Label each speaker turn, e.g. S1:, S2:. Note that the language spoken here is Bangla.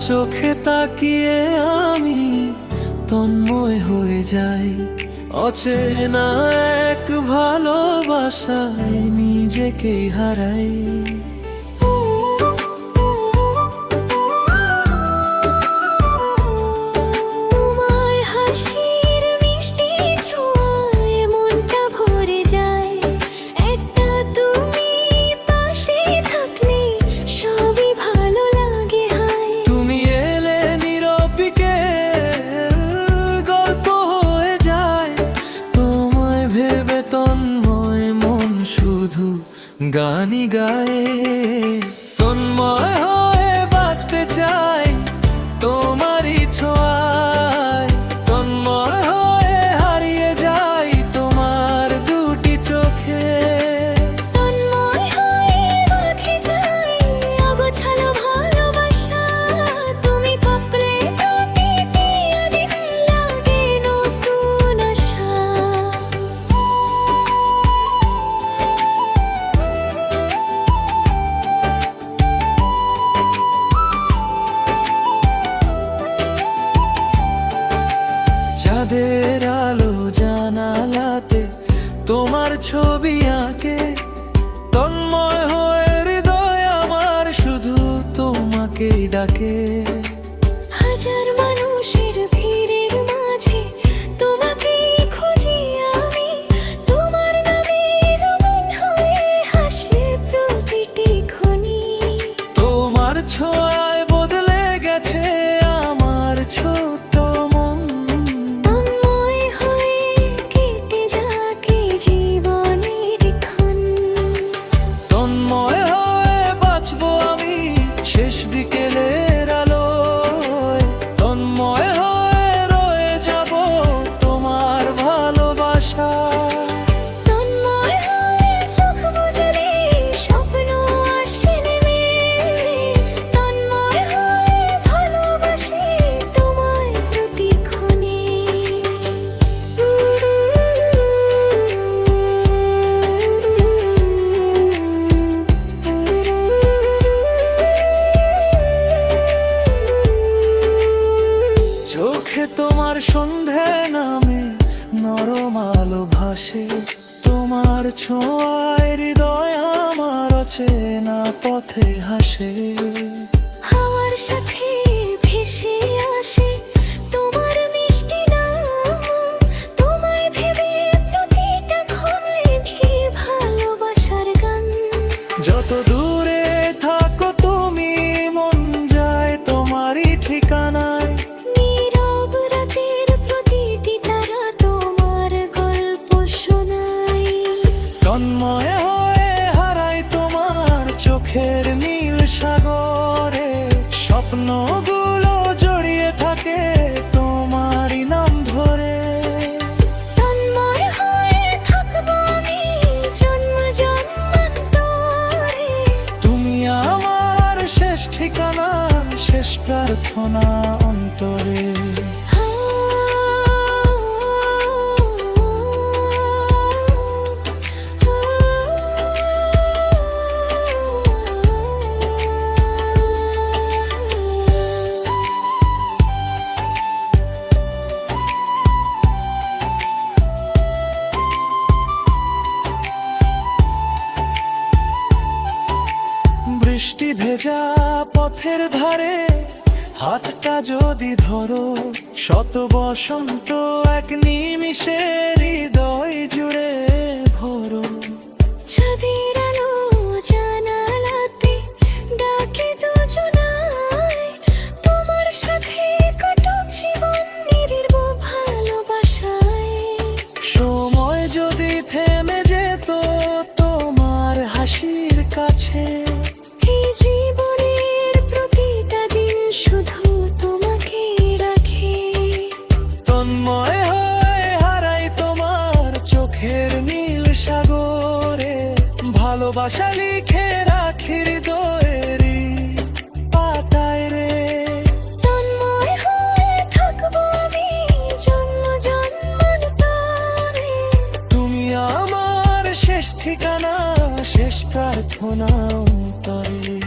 S1: চোখে তাকিয়ে আমি তন্ময় হয়ে যাই। অচেনা এক ভালোবাসায় নিজেকে হারাই। গানি গায়ে তন্ময় হয়ে বাঁচতে চাই তোমারই ছোঁয়ায়। তন্ময় হয়ে হারিয়ে যাই তোমার দুটি চোখে।
S2: তন্ময় হয়ে বাঁধে যাই অগোছালো ভালোবাসা। তুমি কপড়ে প্রতিটি দিন লাগে নতুন আশা।
S1: চাঁদের আলো জানালাতে তোমার ছবি আঁকে। তন্ময় হয়ে হৃদয় আমার শুধু তোমাকে ডাকে।
S2: হাজার মানুষের ভিড়ের মাঝে তোমাকে খুঁজি আমি। তোমার নামে রঙিন হয়ে হাসে প্রতিটি ক্ষণি।
S1: তোমার ছোঁয়ায় বদলে গেছে আমার ছোট মন।
S2: তন্ময় হয়ে কেটে যাকে জীবনের ক্ষণ।
S1: তন্ময় হয়ে বাঁচবো আমি শেষ বিকেলের আলোয়। তন্ময় হয়ে রয়ে যাব তোমার ভালোবাসা।
S2: তন্ময় হয়ে চোখ বুজলে স্বপ্ন আসে নেমে। তন্ময় হয়ে ভালোবাসি তোমায় প্রতিক্ষণে।
S1: চোখে তোমার সন্ধে নামে নরম আলো ভাসে। তোমার ছোঁয়ায় হৃদয় আমার অচেনা পথে হাসে।
S2: হাওয়ার সাথে ভেসে আসে তোমার মিষ্টি নাম। তোমায় ভেবে প্রতিটা ক্ষণে ঢি ভালোবাসার গান।
S1: যত দূরে থাকো তুমি মন যায় তোমারই ঠিকানায়।
S2: নীরব রাতের প্রতিটি তারা তোমার গল্প শোনায়।
S1: তন্ময় হয়ে হারাই তোমার চোখের নীল সাগরে। স্বপ্নগুলো জড়িয়ে থাকে তোমারই নাম ধরে।
S2: তন্ময় হয়ে থাকবো আমি জন্ম জন্মান্তরে।
S1: তুমি আমার শেষ ঠিকানা, শেষ প্রার্থনা অন্তরে। বৃষ্টি ভেজা পথের ধারে হাতটা যদি ধরো, শত বসন্ত এক নিমিষে হৃদয় জুড়ে ভরো।
S2: চাঁদের আলো জানালাতে ডাকে দুজনায়। তোমার সাথে কাটুক জীবন নির্মল ভালোবাসায়।
S1: সময় যদি থেমে যেত তোমার হাসির কাছে।
S2: এই জীবনের প্রতিটা দিন শুধু তোমাকে রাখে।
S1: তন্ময় হয়ে হারাই তোমার চোখের নীল সাগরে। ভালোবাসা লিখে রাখি হৃদয়েরই পাতায় রে।
S2: তন্ময় হয়ে থাকবো আমি জন্ম জন্মান্তরে।
S1: তুমি আমার শেষ ঠিকানা, শেষ প্রার্থনা অন্তরে।